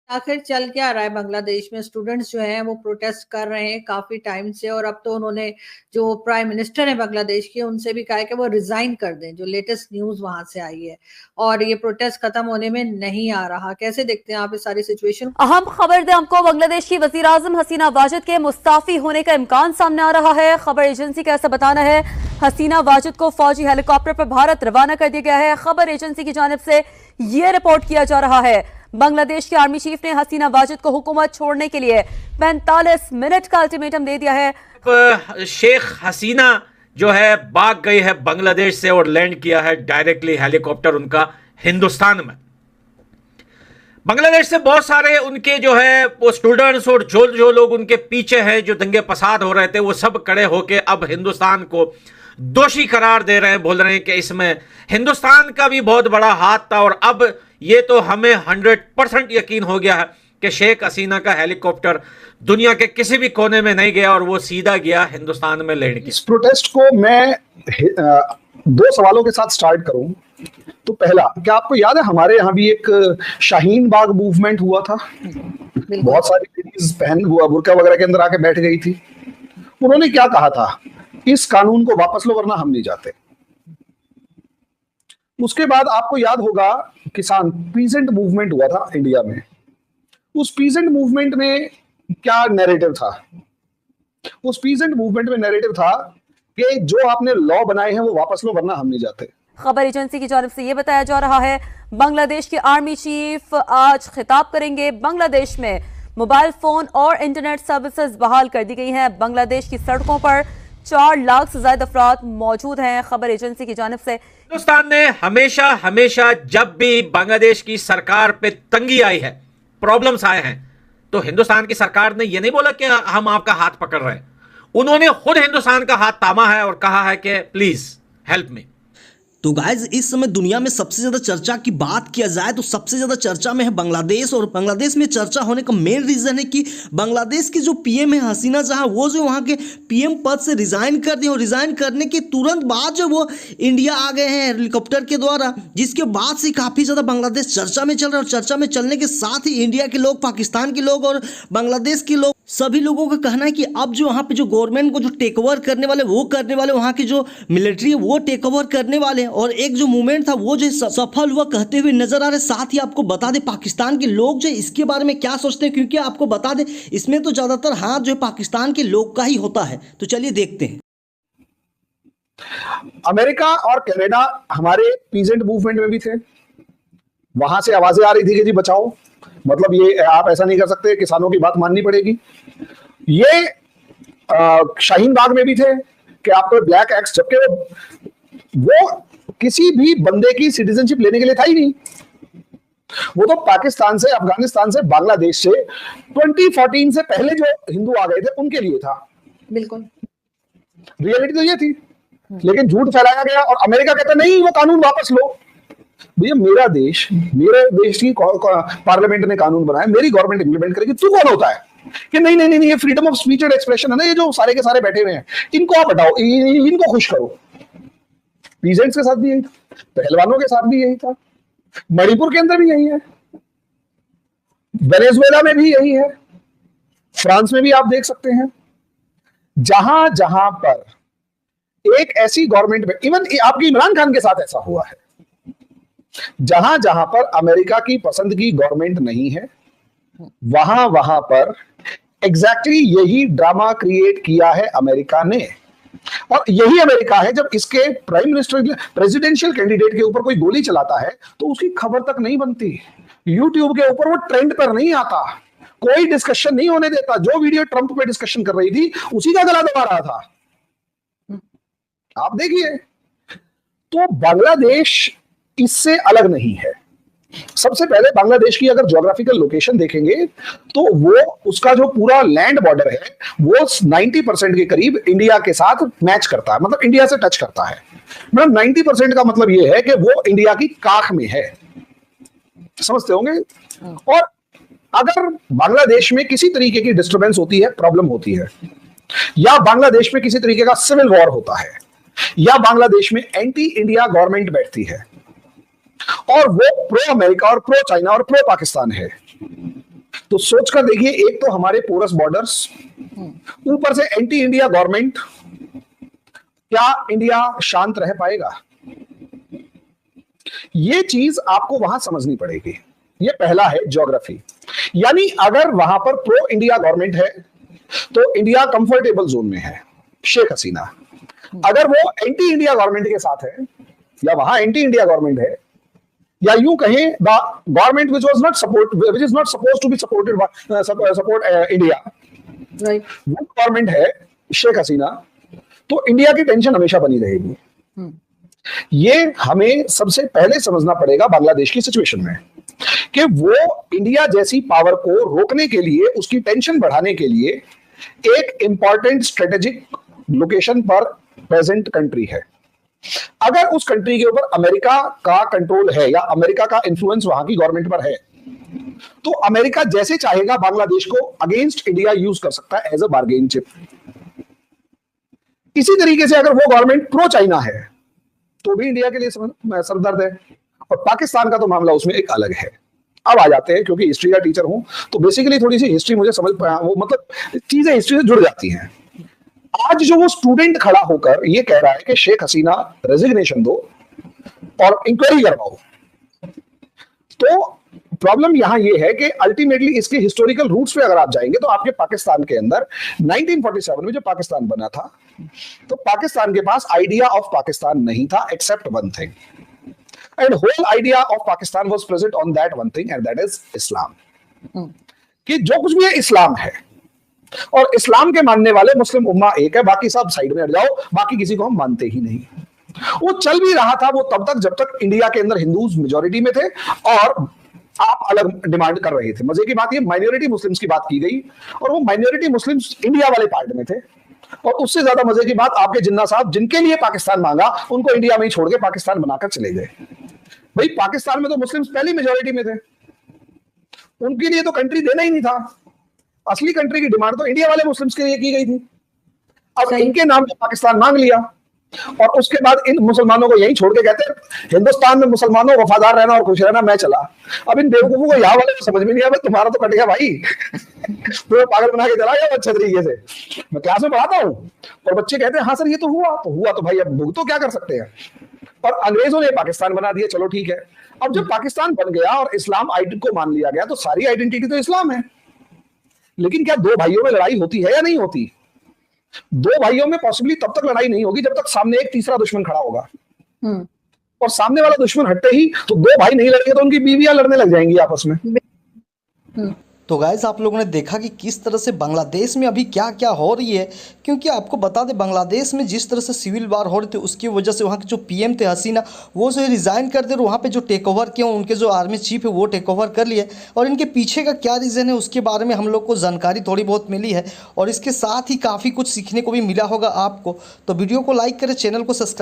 आखिर चल क्या रहा है बांग्लादेश में? स्टूडेंट्स जो हैं वो प्रोटेस्ट कर रहे हैं काफी टाइम से, और अब तो उन्होंने जो प्राइम मिनिस्टर है बांग्लादेश के उनसे भी कहा है कि वो रिजाइन कर दें, जो लेटेस्ट न्यूज वहां से आई है। और ये प्रोटेस्ट खत्म होने में नहीं आ रहा। कैसे देखते हैं आप इस सारी सिचुएशन? अहम खबर दें आपको, बांग्लादेश की वजीर आजम हसीना वाजिद के मुस्ताफी होने का इम्कान सामने आ रहा है। खबर एजेंसी का ऐसा बताना है, हसीना वाजिद को फौजी हेलीकॉप्टर पर भारत रवाना कर दिया गया है। खबर एजेंसी की जानिब से यह रिपोर्ट किया जा रहा है, बांग्लादेश के आर्मी चीफ ने हसीना वाजिद को हुकूमत छोड़ने के लिए 45 मिनट का अल्टीमेटम दे दिया है। शेख हसीना जो है भाग गई है बांग्लादेश से और लैंड किया है डायरेक्टली हेलीकॉप्टर उनका हिंदुस्तान में। बांग्लादेश से बहुत सारे उनके जो है वो स्टूडेंट्स और जो लोग उनके पीछे हैं, जो दंगे फसाद हो रहे थे, वो सब खड़े होके अब हिंदुस्तान को दोषी करार दे रहे हैं। बोल रहे हैं कि इसमें हिंदुस्तान का भी बहुत बड़ा हाथ था, और अब ये तो हमें 100% यकीन हो गया है कि शेख हसीना का हेलीकॉप्टर दुनिया के किसी भी कोने में नहीं गया और वो सीधा गया हिंदुस्तान में लैंड किया। इस प्रोटेस्ट को मैं दो सवालों के साथ स्टार्ट करूं तो पहला, क्या आपको याद है हमारे यहाँ भी एक शाहीन बाग मूवमेंट हुआ था? बहुत सारी लेडीज पहन हुआ बुर्का वगैरह के अंदर आके बैठ गई थी। उन्होंने क्या कहा था? इस कानून को वापस लो वरना हम नहीं जाते। उसके बाद आपको याद होगा किसान पीजेंट मूवमेंट हुआ था इंडिया में। उस पीजेंट मूवमेंट में क्या नैरेटिव था? उस पीजेंट मूवमेंट में नैरेटिव था कि जो आपने लॉ बनाए हैं वो वापस लो वरना हम नहीं जाते। खबर एजेंसी की जानिब से यह बताया जा रहा है, बांग्लादेश के आर्मी चीफ आज खिताब करेंगे। बांग्लादेश में मोबाइल फोन और इंटरनेट सर्विसेज बहाल कर दी गई हैं। बांग्लादेश की सड़कों पर 4 लाख से ज्यादा अफराद मौजूद हैं। खबर एजेंसी की जानिब से हिंदुस्तान ने हमेशा जब भी बांग्लादेश की सरकार पे तंगी आई है, प्रॉब्लम्स आए हैं, तो हिंदुस्तान की सरकार ने यह नहीं बोला कि हम आपका हाथ पकड़ रहे हैं। उन्होंने खुद हिंदुस्तान का हाथ थामा है और कहा है कि प्लीज हेल्प मी। तो गाइज, इस समय दुनिया में सबसे ज्यादा चर्चा की बात किया जाए तो सबसे ज्यादा चर्चा में है बांग्लादेश। और बांग्लादेश में चर्चा होने का मेन रीजन है कि बांग्लादेश की जो पीएम है हसीना जहां, वो जो वहां के पीएम पद से रिजाइन कर दिए, और रिजाइन करने के तुरंत बाद जो वो इंडिया आ गए हैं हेलीकॉप्टर के द्वारा, जिसके बाद से काफी ज्यादा बांग्लादेश चर्चा में चल रहा है। और चर्चा में चलने के साथ ही इंडिया के लोग, पाकिस्तान के लोग और बांग्लादेश के लोग, सभी लोगों का कहना है कि अब जो वहाँ पे जो गवर्नमेंट को जो टेक ओवर करने वाले वो करने वाले, वहाँ की जो मिलिट्री है वो टेक ओवर करने वाले, और एक जो मूवमेंट था वो जो सफल हुआ कहते हुए नजर आ रहे। साथ ही आपको बता दें पाकिस्तान के लोग जो इसके बारे में क्या सोचते हैं, क्योंकि आपको बता दें इसमें तो ज्यादातर हाथ जो है पाकिस्तान के लोग का ही होता है। तो चलिए देखते हैं। अमेरिका और कनाडा हमारे पीजेंट मूवमेंट में भी थे। वहां से आवाजें आ रही थी कि जी बचाओ, मतलब ये आप ऐसा नहीं कर सकते, किसानों की बात माननी पड़ेगी। ये शाहीन बाग में भी थे कि आपको ब्लैक एक्ट, जबकि वो किसी भी बंदे की सिटीजनशिप लेने के लिए था ही नहीं। वो तो पाकिस्तान से, अफगानिस्तान से, बांग्लादेश से 2014 से पहले जो हिंदू आ गए थे उनके लिए था। बिल्कुल रियलिटी तो ये थी, लेकिन झूठ फैलाया गया और अमेरिका कहता नहीं वो कानून वापस लो। भैया मेरा देश, मेरे देश की पार्लियामेंट ने कानून बनाया, मेरी गवर्नमेंट इंप्लीमेंट करेगी, तू कौन होता है कि नहीं नहीं नहीं ये freedom of speech and expression है ना, ये जो सारे के सारे बैठे हुए हैं इनको आप हटाओ, इनको खुश करो। पीजेंट्स के साथ भी यही था, पहलवानों के साथ भी यही था, मणिपुर के अंदर भी यही है, वेनेजुएला में भी यही है, फ्रांस में भी आप देख सकते हैं। जहां जहां पर एक ऐसी गवर्नमेंट में, इवन आपकी इमरान खान के साथ ऐसा हुआ है, जहां जहां पर अमेरिका की पसंद की गवर्नमेंट नहीं है, वहां वहां पर एग्जैक्टली यही ड्रामा क्रिएट किया है अमेरिका ने। और यही अमेरिका है जब इसके प्राइम मिनिस्टर, प्रेसिडेंशियल कैंडिडेट के ऊपर कोई गोली चलाता है तो उसकी खबर तक नहीं बनती, यूट्यूब के ऊपर वो ट्रेंड पर नहीं आता, कोई डिस्कशन नहीं होने देता। जो वीडियो ट्रंप पे डिस्कशन कर रही थी उसी का गला दबा रहा था। आप देखिए, तो बांग्लादेश इससे अलग नहीं है। सबसे पहले बांग्लादेश की अगर ज्योग्राफिकल लोकेशन देखेंगे तो वो, उसका जो पूरा लैंड बॉर्डर है वो 90% के करीब इंडिया के साथ मैच करता है, मतलब इंडिया से टच करता है। मतलब 90% का मतलब ये है कि वो इंडिया की काख में है, समझते होंगे। और अगर बांग्लादेश में किसी तरीके की डिस्टर्बेंस होती है, प्रॉब्लम होती है, या बांग्लादेश में किसी तरीके का सिविल वॉर होता है, या बांग्लादेश में एंटी इंडिया गवर्नमेंट बैठती है और वो प्रो अमेरिका और प्रो चाइना और प्रो पाकिस्तान है, तो सोचकर देखिए, एक तो हमारे पोरस बॉर्डर्स, ऊपर से एंटी इंडिया गवर्नमेंट, क्या इंडिया शांत रह पाएगा? ये चीज आपको वहां समझनी पड़ेगी। ये पहला है ज्योग्राफी, यानी अगर वहां पर प्रो इंडिया गवर्नमेंट है तो इंडिया कंफर्टेबल जोन में है, शेख हसीना। अगर वो एंटी इंडिया गवर्नमेंट के साथ है, या वहां एंटी इंडिया गवर्नमेंट है, या यूं कहें the government which is not suppose to be support India, वो गवर्नमेंट है शेख हसीना, तो इंडिया की टेंशन हमेशा बनी रहेगी। ये हमें सबसे पहले समझना पड़ेगा बांग्लादेश की सिचुएशन में, कि वो इंडिया जैसी पावर को रोकने के लिए, उसकी टेंशन बढ़ाने के लिए एक इंपॉर्टेंट स्ट्रेटेजिक लोकेशन पर प्रेजेंट कंट्री है। अगर उस कंट्री के ऊपर अमेरिका का कंट्रोल है या अमेरिका का इन्फ्लुएंस वहां की गवर्नमेंट पर है, तो अमेरिका जैसे चाहेगा बांग्लादेश को अगेंस्ट इंडिया यूज कर सकता है एज अ बार्गेन चिप। इसी तरीके से अगर वो गवर्नमेंट प्रो चाइना है तो भी इंडिया के लिए सरदर्द है। और पाकिस्तान का तो मामला उसमें एक अलग है। अब आ जाते हैं, क्योंकि हिस्ट्री का टीचर हूं तो बेसिकली थोड़ी सी हिस्ट्री मुझे समझ पाया, वो मतलब चीजें हिस्ट्री से जुड़ जाती हैं। आज जो वो स्टूडेंट खड़ा होकर ये कह रहा है कि शेख हसीना रेजिग्नेशन दो और इंक्वायरी करवाओ, तो प्रॉब्लम यहां ये है कि अल्टीमेटली इसके हिस्टोरिकल रूट्स पे अगर आप जाएंगे तो आपके पाकिस्तान के अंदर 1947 में जो पाकिस्तान बना था, तो पाकिस्तान के पास आइडिया ऑफ पाकिस्तान नहीं था except one thing, and whole idea of Pakistan was present on that one thing, and that is Islam. कि जो कुछ भी है इस्लाम है, और इस्लाम के मानने वाले मुस्लिम उम्मा एक है, बाकी सब साइड में हट जाओ, बाकी किसी को हम मानते ही नहीं। वो चल भी रहा था वो तब तक जब तक इंडिया के अंदर हिंदूज मेजॉरिटी में थे और आप अलग डिमांड कर रहे थे। मजे की बात ये, माइनॉरिटी मुस्लिम्स की बात की गई और वो माइनॉरिटी मुस्लिम्स इंडिया वाले पार्ट में थे। और उससे ज्यादा मजे की बात, आपके जिन्ना साहब जिनके लिए पाकिस्तान मांगा, उनको इंडिया में ही छोड़ के पाकिस्तान बनाकर चले गए। भाई पाकिस्तान में तो मुस्लिम्स पहले मेजॉरिटी में थे, उनके लिए तो कंट्री देना ही नहीं था। असली कंट्री की डिमांड तो इंडिया वाले मुस्लिम्स के लिए की गई थी। अब इनके नाम पे पाकिस्तान मांग लिया और उसके बाद इन मुसलमानों को यही छोड़ के कहते हैं हिंदुस्तान में मुसलमानों वफादार रहना और खुश रहना, मैं चला। अब इन बेवकूफों को यहाँ वाले को समझ में नहीं आया, तुम्हारा तो कट गया भाई तो पागल बना के चला गया अच्छे तरीके से। मैं क्लास में पढ़ाता हूँ और बच्चे कहते हैं हाँ सर ये तो हुआ तो भाई अब भुगतो, क्या कर सकते हैं। और अंग्रेजों ने पाकिस्तान बना दिया, चलो ठीक है। अब जब पाकिस्तान बन गया और इस्लाम आइडेंटिटी को मान लिया गया, तो सारी आइडेंटिटी तो इस्लाम है। लेकिन क्या दो भाइयों में लड़ाई होती है या नहीं होती? दो भाइयों में पॉसिबली तब तक लड़ाई नहीं होगी जब तक सामने एक तीसरा दुश्मन खड़ा होगा। और सामने वाला दुश्मन हटते ही तो दो भाई नहीं लड़ेंगे तो उनकी बीवियां लड़ने लग जाएंगी आपस में। तो गाइस आप लोगों ने देखा कि किस तरह से बांग्लादेश में अभी क्या क्या हो रही है, क्योंकि आपको बता दें बांग्लादेश में जिस तरह से सिविल वार हो रही थी उसकी वजह से वहाँ के जो पीएम थे हसीना, वो जो रिज़ाइन कर दे और वहाँ पे जो टेक ओवर किया उनके जो आर्मी चीफ है वो टेक ओवर कर लिए। और इनके पीछे का क्या रीज़न है उसके बारे में हम लोग को जानकारी थोड़ी बहुत मिली है और इसके साथ ही काफ़ी कुछ सीखने को भी मिला होगा आपको। तो वीडियो को लाइक करें, चैनल को सब्सक्राइब